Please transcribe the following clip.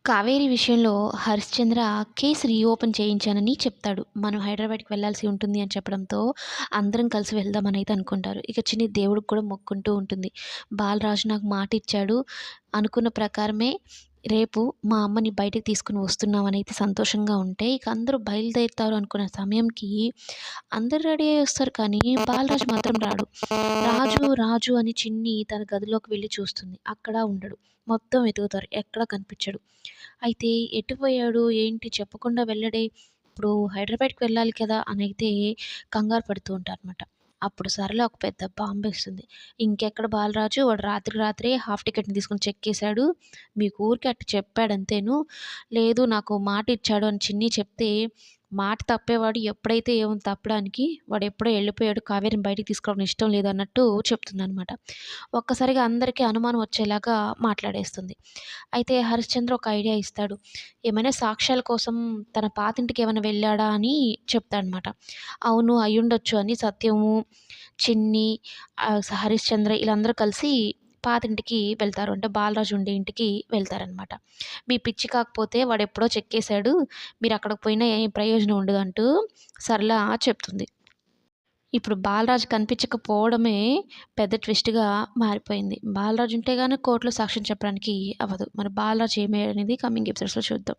కావేరి విషయంలో Harishchandra case reopen చేయించానని చెప్తాడు. మనం హైదరాబాద్‌కి వెళ్ళాల్సి ఉంటుంది అని చెప్పడంతో, అందరం కలిసి వెళ్దామనైతే అనుకుంటారు. ఇక చిన్ని దేవుడికి కూడా మొక్కుకుంటూ ఉంటుంది. బాలరాజు నాకు మాటిచ్చాడు. అనుకున్న ప్రకారమే రేపు మా అమ్మని బయటికి తీసుకొని వస్తున్నామనైతే సంతోషంగా ఉంటే, ఇక అందరూ బయలుదేరుతారు అనుకున్న సమయంకి అందరూ రెడీ అయ్యి వస్తారు కానీ, బాలరాజు మాత్రం రాడు. రాజు, రాజు అని చిన్ని తన గదిలోకి వెళ్లి చూస్తుంది. అక్కడ ఉండడు. మొత్తం వెతుకుతారు. ఎక్కడా కనిపించడు. అయితే ఎటు పోయాడు? ఏంటి చెప్పకుండా వెళ్ళడే? ఇప్పుడు హైదరాబాద్‌కి వెళ్ళాలి కదా! అనైతే కంగారు పడుతూ ఉంటారనమాట. అప్పుడు సరళ ఒక పెద్ద బాంబేస్తుంది. ఇంకెక్కడ బాలరాజు వాడు రాత్రికి రాత్రే హాఫ్ టికెట్‌ని తీసుకొని చెక్కేసాడు. మీకు ఊరికే అట్ట చెప్పాడంతేను. లేదు నాకు మాట ఇచ్చాడు అని చిన్ని చెప్తే, మాట తప్పేవాడు ఎప్పుడైతే ఏముంది తప్పడానికి వాడెప్పుడో ఎళ్ళిపోయాడు. కావేరిని బయటికి తీసుకురావడం ఇష్టం లేదన్నట్టు చెప్తుందనమాట. ఒక్కసారిగా అందరికీ అనుమానం వచ్చేలాగా మాట్లాడేస్తుంది. అయితే హరిశ్చంద్ర ఒక ఐడియా ఇస్తాడు. ఏమైనా సాక్ష్యాల కోసం తన పాతింటికి ఏమైనా వెళ్ళాడా అని చెప్తాడనమాట. అవును అయ్యుండొచ్చు అని సత్యము, చిన్ని, హరిశ్చంద్ర ఈళ్ళందరూ కలిసి పాతింటికి వెళ్తారు. అంటే బాలరాజు ఉండే ఇంటికి వెళ్తారనమాట. మీ పిచ్చి కాకపోతే వాడెప్పుడో చెక్కేసాడు. మీరక్కడికి పోయినా ఏం ప్రయోజనం ఉండదంటూ సరళ చెప్తుంది. ఇప్పుడు బాలరాజు కనిపించకపోవడమే పెద్ద ట్విస్ట్‌గా మారిపోయింది. బాలరాజు ఉంటే గాని కోర్ట్‌లో సాక్ష్యం చెప్పడానికి అవ్వదు. మరి బాలరాజు ఏమయ్యాడనేది కమింగ్ ఎపిసోడ్స్‌లో చూద్దాం.